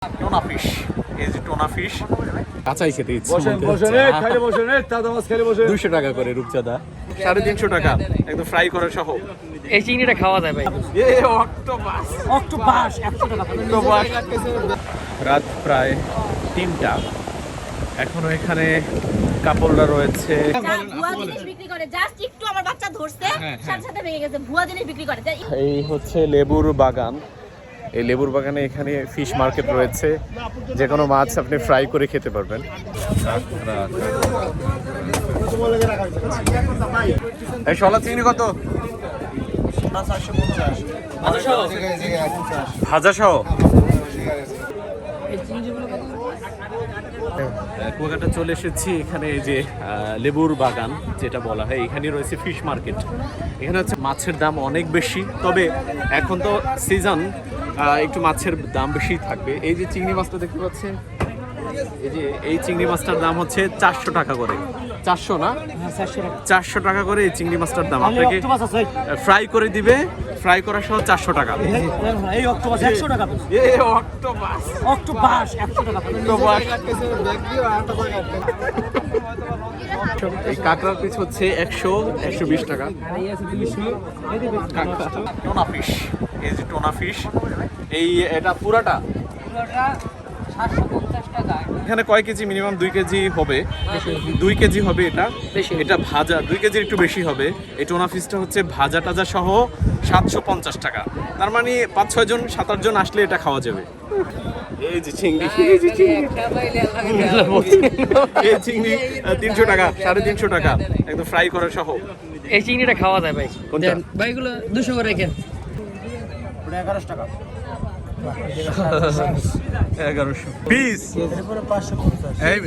Tuna fish, এই যে tuna fish কাঁচাই খেতে ইচ্ছে বসেন বসেন এই খাইলে বসেন এই দাদা মাছ খাইলে বসেন 200 টাকা করে রূপচাঁদা, 350 টাকা একদম ফ্রাই করা সহ। এই চিংড়িটা খাওয়া যায় ভাই। এ অক্টোপাস, অক্টোপাস 100 টাকা। রাত প্রায় 3টা, এখনো এখানে কাপড়রা রয়েছে। ভুয়া জিনিস বিক্রি করে, জাস্ট একটু আমার বাচ্চা ধরছে সাথে সাথে ভেঙে গেছে, ভুয়া জিনিস বিক্রি করে। এই হচ্ছে লেবুর বাগান, এই লেবুর বাগানে এখানে ফিশ মার্কেট রয়েছে, যে কোনো মাছ আপনি ফ্রাই করে খেতে পারবেন। এই শলা চিংড়ি কত? ভাজা সহ। কুয়াকাটা চলে এসেছি, এখানে এই যে লেবুর বাগান যেটা বলা হয়, এখানে রয়েছে ফিশ মার্কেট। এখানে হচ্ছে মাছের দাম অনেক বেশি, তবে এখন তো সিজন, একটু মাছের দাম বেশি থাকবে। এই যে চিংড়ি মাছটা দেখতে পাচ্ছেন, এই যে এই চিংড়ি মাছটার দাম হচ্ছে 400 টাকা করে। 400 না, 400 টাকা করে এই চিংড়ি মাছটার দাম। আপনাকে ফ্রাই করে দিবে, ফ্রাই করা সহ 400 টাকা। এই অক্টোপাস 100 টাকা। এই অক্টোপাস, অক্টোপাস 100 টাকা। এই কাঁকড়ার পিস হচ্ছে 120 টাকা। টোনা ফিশ, এই যে টোনা ফিশ, এই এটা পুরাটা 750 টাকা। এখানে কয় কেজি? মিনিমাম 2 কেজি হবে, 2 কেজি হবে এটা। এটা ভাজা 2 কেজির একটু বেশি হবে। এই টোনা ফিশটা হচ্ছে ভাজা টাজা সহ 750 টাকা। তার মানে 5-6 জন 7-8 জন আসলে এটা খাওয়া যাবে। এই যে চিংড়ি, এই যে চিংড়ি, এই চিংড়ি 300 টাকা, 350 টাকা একদম ফ্রাই করা সহ। এই চিংড়িটা খাওয়া যায় ভাই। কোনটা? ভাই এগুলো 200 করে রাখেন। 11 টাকা 1100 পিস, এরপরে 550 এই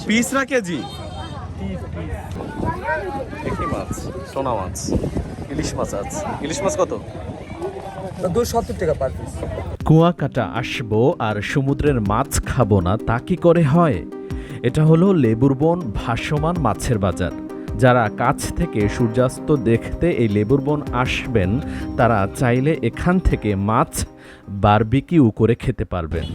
পিস না কেজি? দেখি মাছ, টোনা মাছ, ইলিশ মাছ আছে। ইলিশ মাছ কত? 270 টাকা পার পিস। কুয়াকাটা আসবো আর সমুদ্রের মাছ খাবো না, তা কি করে হয়? এটা হলো লেবুর বন ভাসমান মাছের বাজার। যারা কাছ থেকে সূর্যাস্ত দেখতে এই লেবুর বন আসবেন, তারা চাইলে এখান থেকে মাছ বারবিকিউ করে খেতে পারবেন।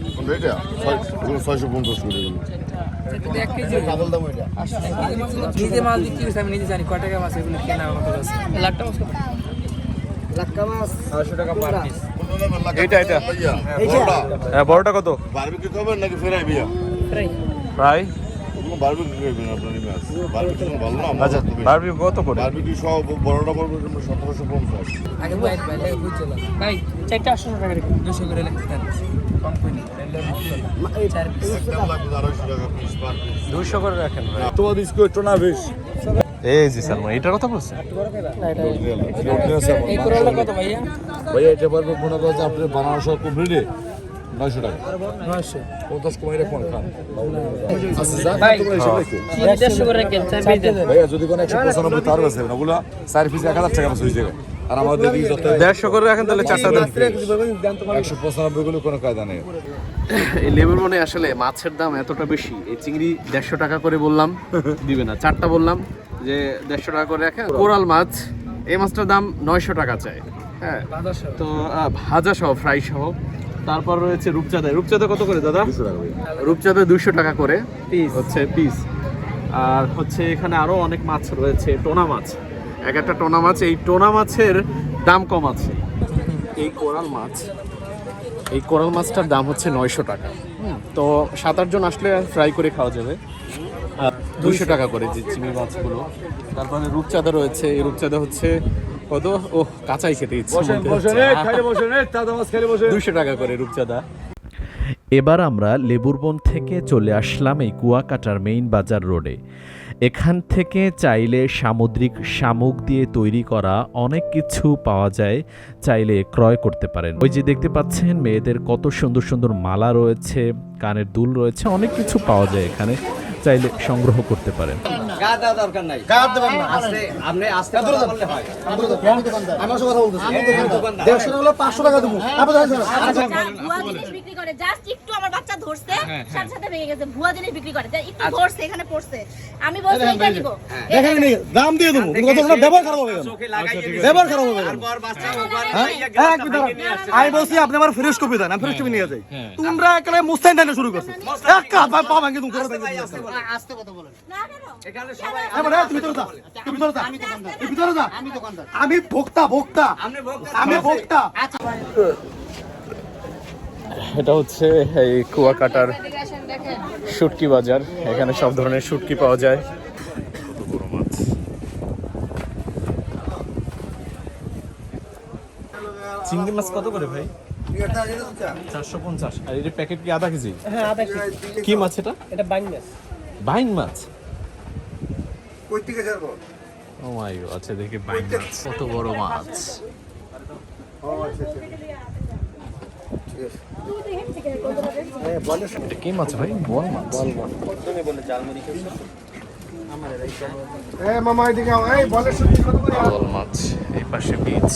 নিজে মাছ বিক্রি করছি, আমি নিজে জানি কয় টাকা মাছ এগুলো কেনা কত আছে। লাট্টা মাছ কত? লাক্কা মাছ 600 টাকা পার পিস। এটা হ্যাঁ, বড়টা কত? বারবিকিউ খাবেন নাকি ফ্রাই ভাইয়া? ফ্রাই। ফ্রাই। বারবিকিউ খাবেন আপনার মাছ? বারবিকিউ ভালো না? আচ্ছা, বারবিকিউ কত করে? বারবিকিউ সব বড়টা পড়বে 1750। আগে ভাই ভাই বুঝছিলাম ভাই 4টা 800 টাকা রেখে 200 করে লিখতেন কম করে নি। চার পিস একদম লাগবে 250 টাকা পিস পার পিস। 200 করে রাখেন ভাই। টোনা বিস্কুট, টোনা ফিশ। এই যে সালমান, এটার কথা বলছেন? এই করলা কত ভাইয়া? ভাইয়া এটা পারবে মনে করো যে আপনি বানানো সব কমপ্লিট 900 টাকা। 900 50 কমাই রাখুন খান। আচ্ছা যা ভাই তোমরা এসে দেখো। 150 করে রাখেন, চার পিস দেন। ভাইয়া যদি কোনো 195 তার আছে না, ওগুলা 4 পিস 1000 টাকা হয়ে যাবে। আর আমাদের দিকে যত 150 করে রাখেন, তাহলে 4টা দেন। 195 গুলো কোনো কায়দা নেই। এই লেবুর বনে আসলে মাছের দাম এতটা বেশি, এই চিংড়ি 150 টাকা করে বললাম, দিবে না। 4টা বললাম যে 150 টাকা করে রাখেন। কোরাল মাছ, এই মাছটার দাম 900 টাকা চাই। হ্যাঁ, তো ভাজা সহ, ফ্রাই সহ। তারপর রয়েছে রূপচাঁদা। রূপচাঁদা কত করে দাদা? 200 টাকা ভাইয়া। রূপচাঁদা 200 টাকা করে পিস হচ্ছে পিস। আর হচ্ছে এখানে আরো অনেক মাছ রয়েছে, টোনা মাছ। এক একটা টোনা মাছ, এই টোনা মাছের দাম কম আছে। এই কোরাল মাছ, এই কোরাল মাছটার দাম হচ্ছে 900 টাকা। তো 7-8 জন আসলে ফ্রাই করে খাওয়া যাবে। 200 টাকা করে যে চিংড়ি মাছগুলো। তারপরে রূপচাঁদা রয়েছে, এই রূপচাঁদা হচ্ছে কত? ও কাঁচাই খেতে ইচ্ছে বসেন বসেন এই খাইলে বসেন এই দাদা মাছ খাইলে বসেন 200 টাকা করে রূপচাঁদা। এবার আমরা লেবুর বন থেকে চলে আসলাম এই কুয়াকাটার মেইন বাজার রোডে। এখান থেকে চাইলে সামুদ্রিক শামুক দিয়ে তৈরি করা অনেক কিছু পাওয়া যায়, চাইলে ক্রয় করতে পারেন। ওই যে দেখতে পাচ্ছেন মেয়েদের কত সুন্দর সুন্দর মালা রয়েছে, কানের দুল রয়েছে, অনেক কিছু পাওয়া যায় এখানে, চাইলে সংগ্রহ করতে পারেন। গা দেওয়া দরকার নাই, গা দেবেন না। আপনি আস্তে কথা বললে হয়। আমার সাথে কথা বলতেছি। 150 হলো 500 টাকা দেবো। ভুয়া জিনিস বিক্রি বিক্রি করে জাস্ট একটু আমার বাচ্চা ধরছে সাথে সাথে ভেঙে গেছে ভুয়া জিনিস বিক্রি করে একটু ধরছে এখানে পড়ছে আমি বলছি এটা নিব দেখেন নি দাম দিয়ে দেবো কিন্তু কথা ব্যবহার খারাপ হবে চোখে লাগাই দিয়ে ব্যবহার খারাপ হবে আর বর বাচ্চা ওখানে হ্যাঁ আমি বলছি আপনি আমার ফ্রেশ কপি দেন আমি ফ্রেশ কপি নিয়ে যাই তোমরা একালে মুস্তাইন টাইনা শুরু করছো এক কাজ পা ভাঙে তুমি করে ভাঙে আস্তে কথা বলেন না কেন এখানে সবাই এবারে তুমি তো যা তুমি তো যা তুমি তো যা আমি ভোক্তা আমি ভোক্তা এটা হচ্ছে এই কুয়াকাটার শুটকি বাজার। এখানে সব ধরনের শুটকি পাওয়া যায়। কত বড় মাছ! চিংড়ি মাছ কত করে ভাই? 450। আর এর প্যাকেট কি আধা কেজি? হ্যাঁ আধা কেজি। কি মাছ এটা? এটা বাইং মাছ। বাইং মাছ। কই থেকে যাবো ও মাই গড, আচ্ছা দেখি বাইং মাছ। কত বড় মাছ! এটা কি মাছ ভাই? বল মাছ। এই মামা এদিকে আও এই বলে শুনছি কত করে বল মাছ। এই পাশে বীজ।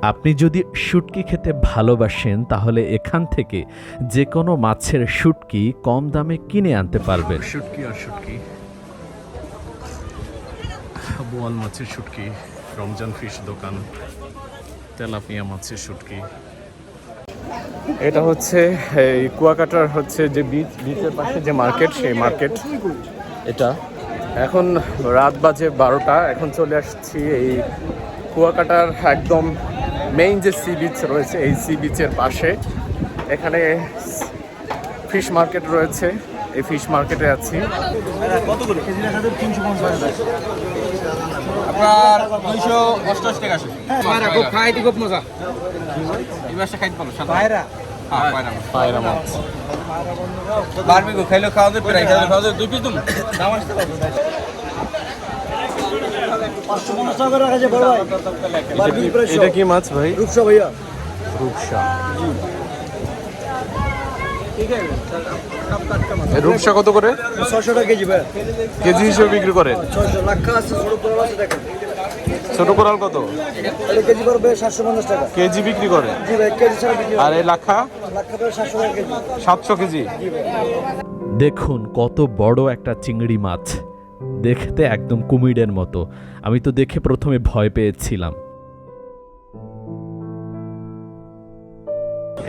আপনি যদি শুটকি খেতে ভালোবাসেন তাহলে এখান থেকে যে কোনো মাছের শুটকি কম দামে কিনে আনতে পারবেন। শুটকি আর শুটকি, বোয়াল মাছের শুটকি, রমজান ফিশ দোকান, তেলাপিয়া মাছের শুটকি। এটা হচ্ছে এই কুয়াকাটার হচ্ছে যে বিচের পাশে যে মার্কেট, সেই মার্কেট এটা। এখন রাত বাজে 12টা। এখন চলে আসছি এই কুয়াকাটার একদম মেইন যে সি বিচ রয়েছে, এই সি বিচের পাশে। এখানে ফিশ মার্কেট রয়েছে, এই ফিশ মার্কেটে আছি। আপনার 288 টাকা আছে পায়রা খুব খাইতে খুব মজা এই মাছটা খাইতে ভালো সাদা পায়রা হ্যাঁ পায়রা মাছ। বারবিকিউ খাইলে খাওয়া যায় প্রায় খাওয়া যায় 2 পিস দাম দাম আসতে কত 550 টাকা রাখা যায় বড় ভাই এটা কি মাছ ভাই? রূপসা ভাইয়া রূপসা। রূপসা কত করে? 600 টাকা কেজি ভাই কেজি হিসেবে বিক্রি করেন? 600 লাখ আছে ছোট বড় আছে দেখেন ছোট কোরাল কত? এটা কেজি পড়বে 750 টাকা কেজি বিক্রি করেন? জি ভাই কেজি ছাড়া বিক্রি আর এই লাখা? লাখ টাকা 700 টাকা কেজি 700 কেজি। দেখুন কত বড় একটা চিংড়ি মাছ, দেখতে একদম কুমিরের মতো। আমি তো দেখে প্রথমে ভয় পেয়েছিলাম।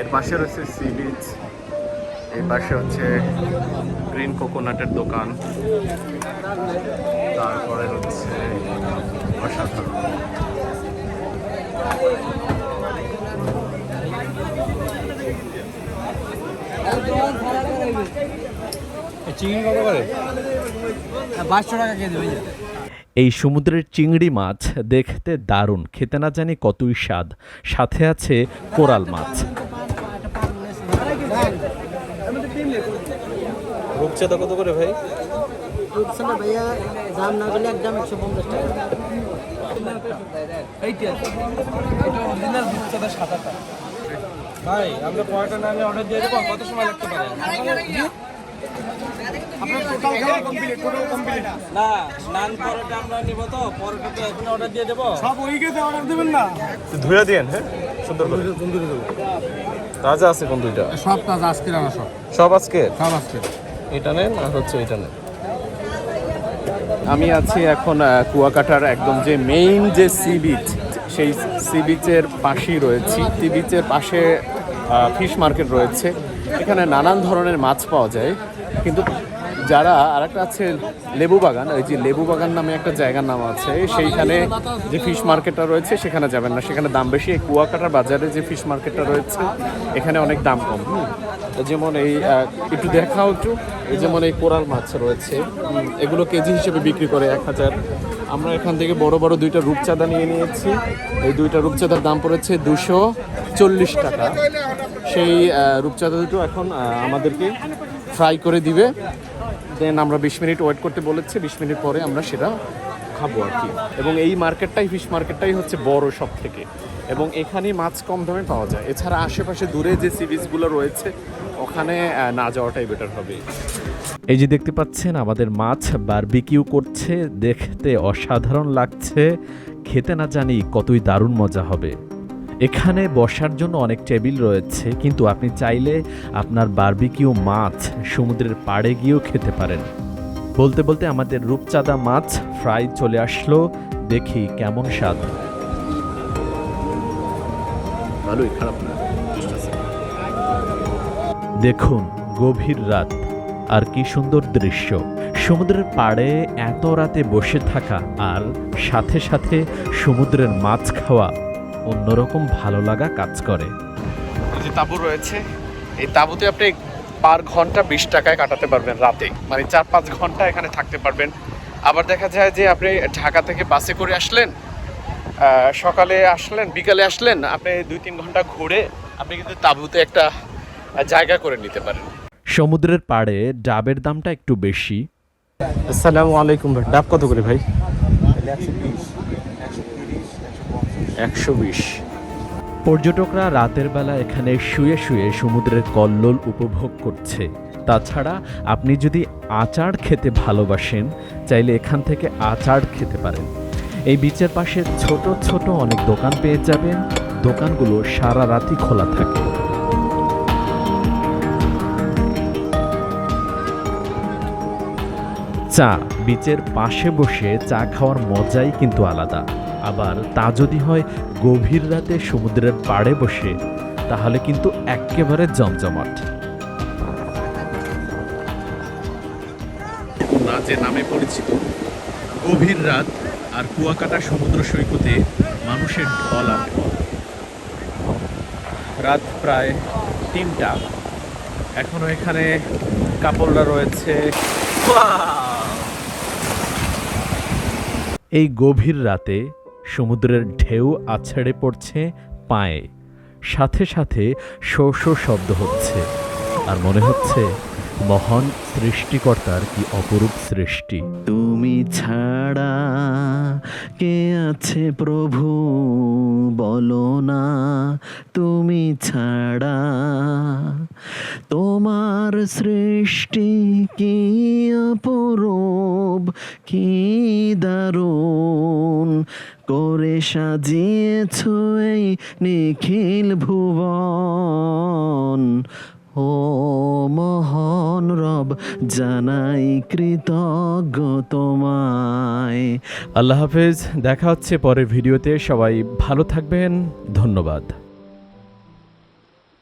এর পাশে রয়েছে সি বিচ, এই পাশে হচ্ছে গ্রিন কোকোনাটের দোকান, তারপরে হচ্ছে অসাধারণ। চিংড়ি কত করে 500 টাকা কেজি ভাই এই সমুদ্রের চিংড়ি মাছ দেখতে দারুণ, খেতে না জানি কতই স্বাদ। সাথে আছে কোরাল মাছ। রূপচাঁদা কত করে ভাই? রূপসানা ভাইয়া দাম না বলে একদম 150 টাকা। এইটা এটা অরিজিনাল রূপসানা সাদাটা ভাই। আমরা পরোটা নামে অর্ডার দিয়ে দেব, কত সময় লাগতে পারে? আপনার টোটাল খাওয়া কমপ্লিট না নান পরোটা আমরা নিব, তো পরোটা তো এখন অর্ডার দিয়ে দেব। সব উইকেতে অর্ডার দিবেন না ধুয়ে দিয়েন। হ্যাঁ, সুন্দর করে। তাজা আছে কোন দুইটা? সব তাজা আজকে রান্না সব সব আজকে? সব আজকে এটা নেন আর হচ্ছে এটা নেন। আমি আছি এখন কুয়াকাটার একদম যে মেইন যে সি বিচ, সেই সি বিচের পাশেই রয়েছি। সি বিচের পাশে ফিশ মার্কেট রয়েছে। এখানে নানান ধরনের মাছ পাওয়া যায়। কিন্তু যারা আরেকটা আছে লেবু বাগান, ওই যে লেবু বাগান নামে একটা জায়গার নাম আছে, সেইখানে যে ফিশ মার্কেটটা রয়েছে সেখানে যাবেন না, সেখানে দাম বেশি। এই কুয়াকাটার বাজারে যে ফিশ মার্কেটটা রয়েছে এখানে অনেক দাম কম। যেমন এই একটু দেখাও একটু, এই যেমন এই কোরাল মাছ রয়েছে, এগুলো কেজি হিসেবে বিক্রি করে 1000। আমরা এখান থেকে বড় বড় 2টা রূপচাঁদা নিয়ে নিয়েছি। এই 2টা রূপচাঁদার দাম পড়েছে 240 টাকা। সেই রূপচাঁদা দুটো এখন আমাদেরকে ফ্রাই করে দিবে। দেন আমরা 20 মিনিট ওয়েট করতে বলেছি, 20 মিনিট পরে আমরা সেটা খাবো আর কি। এবং এই মার্কেটটাই, ফিশ মার্কেটটাই হচ্ছে বড় সব থেকে, এবং এখানেই মাছ কম দামে পাওয়া যায়। এছাড়া আশেপাশে দূরে যে সি বিচগুলো রয়েছে ওখানে না যাওয়াটাই বেটার হবে। এই যে দেখতে পাচ্ছেন আমাদের মাছ বারবিকিউ করছে, দেখতে অসাধারণ লাগছে, খেতে না জানি কতই দারুণ মজা হবে। এখানে বসার জন্য অনেক টেবিল রয়েছে, কিন্তু আপনি চাইলে আপনার বারবিকিউ মাছ সমুদ্রের পাড়ে গিয়েও খেতে পারেন। বলতে বলতে আমাদের রূপচাঁদা মাছ ফ্রাই চলে আসলো, দেখি কেমন স্বাদ। ভালোই, খারাপ না। দেখুন গভীর রাত, আর কি সুন্দর দৃশ্য। সমুদ্রের পাড়ে এত রাতে বসে থাকা আর সাথে সাথে সমুদ্রের মাছ খাওয়া অন্যরকম ভালো লাগা কাজ করে। এই যে তাঁবু রয়েছে, এই তাঁবুতে আপনি পার ঘন্টা 20 টাকায় কাটাতে পারবেন রাতে, মানে 4-5 ঘন্টা এখানে থাকতে পারবেন। আবার দেখা যায় যে আপনি ঢাকা থেকে বাসে করে আসলেন, সকালে আসলেন, বিকালে আসলেন, আপনি 2-3 ঘন্টা ঘুরে আপনি কিন্তু তাঁবুতে একটা জায়গা করে নিতে পারেন। সমুদ্রের পাড়ে ডাবের দামটা একটু বেশি। আসসালামু আলাইকুম ভাই, ডাব কত করে ভাই? 120। পর্যটকরা রাতের বেলা এখানে শুয়ে শুয়ে সমুদ্রের কল্লোল উপভোগ করছে। তাছাড়া আপনি যদি আচার খেতে ভালোবাসেন, চাইলে এখান থেকে আচার খেতে পারেন। এই বিচের পাশে ছোট ছোট অনেক দোকান পেয়ে যাবেন, দোকানগুলো সারা রাতই খোলা থাকে। চা, বিচের পাশে বসে চা খাওয়ার মজাই কিন্তু আলাদা। আবার তা যদি হয় গভীর রাতে সমুদ্রের পাড়ে বসে, তাহলে কিন্তু একেবারে জমজমাট। না যে নামে পরিচিত, গভীর রাত আর কুয়াকাটা সমুদ্র সৈকতে মানুষের ঢল আর ঢল। রাত প্রায় 3টা, এখনো এখানে কাপড়রা রয়েছে। এই গভীর রাতে সমুদ্রের ঢেউ আছড়ে পড়ছে পায়ে, সাথে সাথে শো শো শব্দ হচ্ছে, আর মনে হচ্ছে মহান সৃষ্টিকর্তার কি অপরূপ সৃষ্টি। তুমি ছাড়া কে আছে প্রভু, বলো না তুমি ছাড়া, তোমার সৃষ্টি কি অপরূপ, কি দারুণ করে সাজিয়েছ এই নিখিল ভুবন। ও মহান রব, জানাই কৃতজ্ঞ তোমায়। আল্লাহ হাফেজ, দেখা হচ্ছে পরের ভিডিওতে। সবাই ভালো থাকবেন, ধন্যবাদ।